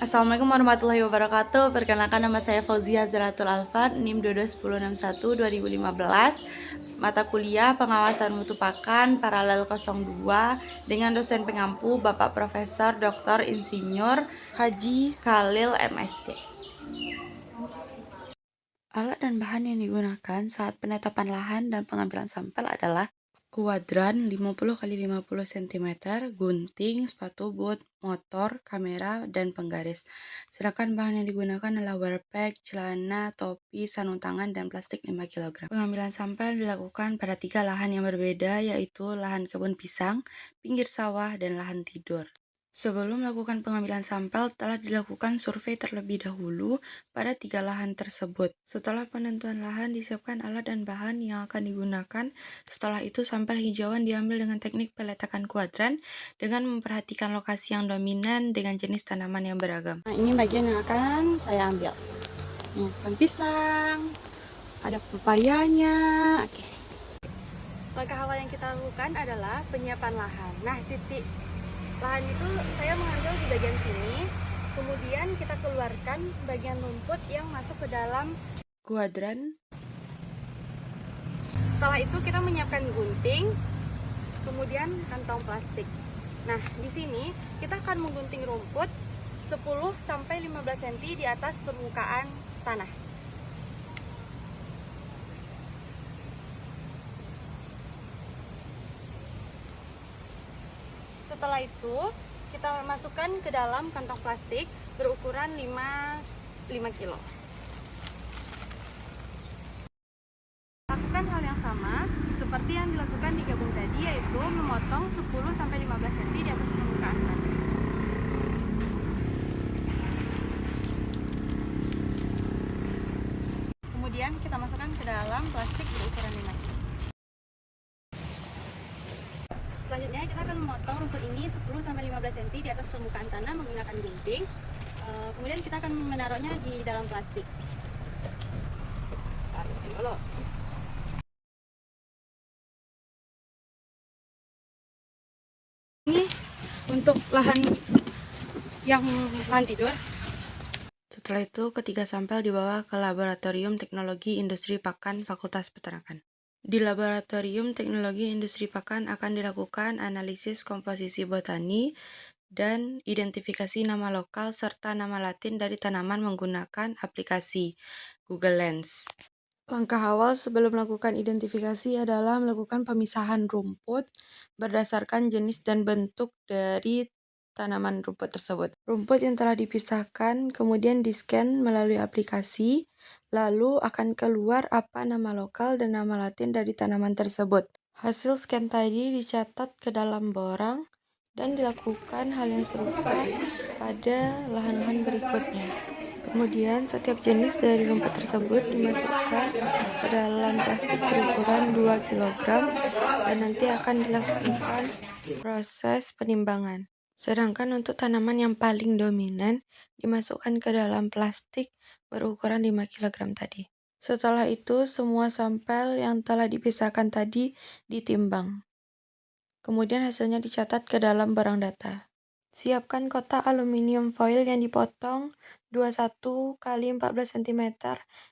Assalamualaikum warahmatullahi wabarakatuh. Perkenalkan, nama saya Fauzia Zaratul Alfat, NIM 221061 2015. Mata kuliah Pengawasan Mutu Pakan Paralel 02 dengan dosen pengampu Bapak Profesor Dr. Insinyur Haji Khalil MSc. Alat dan bahan yang digunakan saat penetapan lahan dan pengambilan sampel adalah kuadran 50 x 50 cm, gunting, sepatu boot, motor, kamera, dan penggaris. Sedangkan bahan yang digunakan adalah wear pack, celana, topi, sarung tangan, dan plastik 5 kg. Pengambilan sampel dilakukan pada 3 lahan yang berbeda, yaitu lahan kebun pisang, pinggir sawah, dan lahan tidur. Sebelum melakukan pengambilan sampel, telah dilakukan survei terlebih dahulu pada 3 lahan tersebut. Setelah penentuan lahan, disiapkan alat dan bahan yang akan digunakan. Setelah itu, sampel hijauan diambil dengan teknik peletakan kuadran dengan memperhatikan lokasi yang dominan dengan jenis tanaman yang beragam. Nah, ini bagian yang akan saya ambil. Ini pohon pisang, ada pepayanya. Oke. Langkah awal yang kita lakukan adalah penyiapan lahan. Nah, titik lahan itu saya mengambil di bagian sini, kemudian kita keluarkan bagian rumput yang masuk ke dalam kuadran. Setelah itu kita menyiapkan gunting, kemudian kantong plastik. Nah, di sini kita akan menggunting rumput 10-15 cm di atas permukaan tanah. Setelah itu, kita masukkan ke dalam kantong plastik berukuran 5 kg. Lakukan hal yang sama seperti yang dilakukan di gabung tadi, yaitu memotong 10-15 cm di atas permukaan tanah. Kemudian kita masukkan ke dalam plastik berukuran 5 kg. Selanjutnya kita akan memotong rumput ini 10-15 cm di atas permukaan tanah menggunakan gunting. Kemudian kita akan menaruhnya di dalam plastik. Taruhin dulu. Ini untuk lahan tidur. Setelah itu, ketiga sampel dibawa ke Laboratorium Teknologi Industri Pakan Fakultas Peternakan. Di Laboratorium Teknologi Industri Pakan akan dilakukan analisis komposisi botani dan identifikasi nama lokal serta nama latin dari tanaman menggunakan aplikasi Google Lens. Langkah awal sebelum melakukan identifikasi adalah melakukan pemisahan rumput berdasarkan jenis dan bentuk dari tanaman rumput tersebut. Rumput yang telah dipisahkan kemudian di-scan melalui aplikasi, lalu akan keluar apa nama lokal dan nama latin dari tanaman tersebut. Hasil scan tadi dicatat ke dalam borang dan dilakukan hal yang serupa pada lahan-lahan berikutnya. Kemudian setiap jenis dari rumput tersebut dimasukkan ke dalam plastik berukuran 2 kg dan nanti akan dilakukan proses penimbangan. Sedangkan untuk tanaman yang paling dominan dimasukkan ke dalam plastik berukuran 5 kg tadi. Setelah itu, semua sampel yang telah dipisahkan tadi ditimbang. Kemudian hasilnya dicatat ke dalam barang data. Siapkan kotak aluminium foil yang dipotong 21 x 14 cm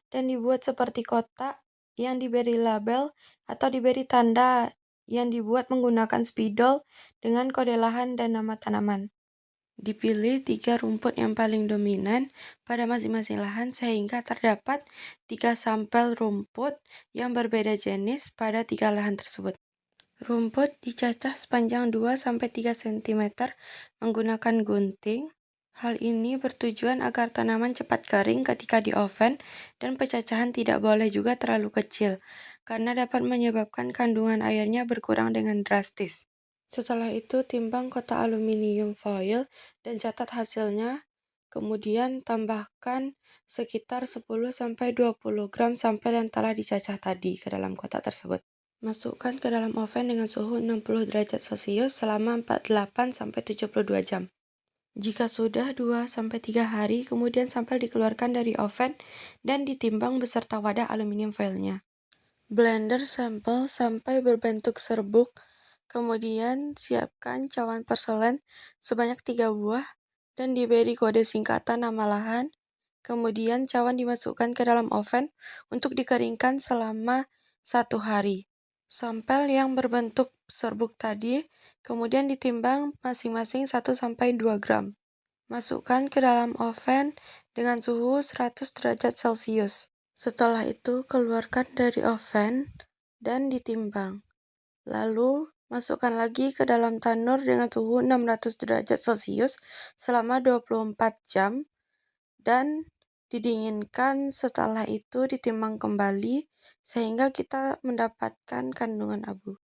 dan dibuat seperti kotak yang diberi label atau diberi tanda yang dibuat menggunakan spidol dengan kode lahan dan nama tanaman. Dipilih 3 rumput yang paling dominan pada masing-masing lahan sehingga terdapat 3 sampel rumput yang berbeda jenis pada 3 lahan tersebut. Rumput dicacah sepanjang 2-3 cm menggunakan gunting. Hal ini bertujuan agar tanaman cepat kering ketika di oven dan pecacahan tidak boleh juga terlalu kecil, karena dapat menyebabkan kandungan airnya berkurang dengan drastis. Setelah itu, timbang kotak aluminium foil dan catat hasilnya. Kemudian tambahkan sekitar 10-20 gram sampel yang telah dicacah tadi ke dalam kotak tersebut. Masukkan ke dalam oven dengan suhu 60 derajat Celcius selama 48-72 jam. Jika sudah 2-3 hari, kemudian sampel dikeluarkan dari oven dan ditimbang beserta wadah aluminium foilnya. Blender sampel sampai berbentuk serbuk, kemudian siapkan cawan porselen sebanyak 3 buah dan diberi kode singkatan nama lahan. Kemudian cawan dimasukkan ke dalam oven untuk dikeringkan selama 1 hari. Sampel yang berbentuk serbuk tadi kemudian ditimbang masing-masing 1-2 gram. Masukkan ke dalam oven dengan suhu 100 derajat Celcius. Setelah itu keluarkan dari oven dan ditimbang. Lalu masukkan lagi ke dalam tanur dengan suhu 600 derajat Celcius selama 24 jam dan didinginkan. Setelah itu ditimbang kembali sehingga kita mendapatkan kandungan abu.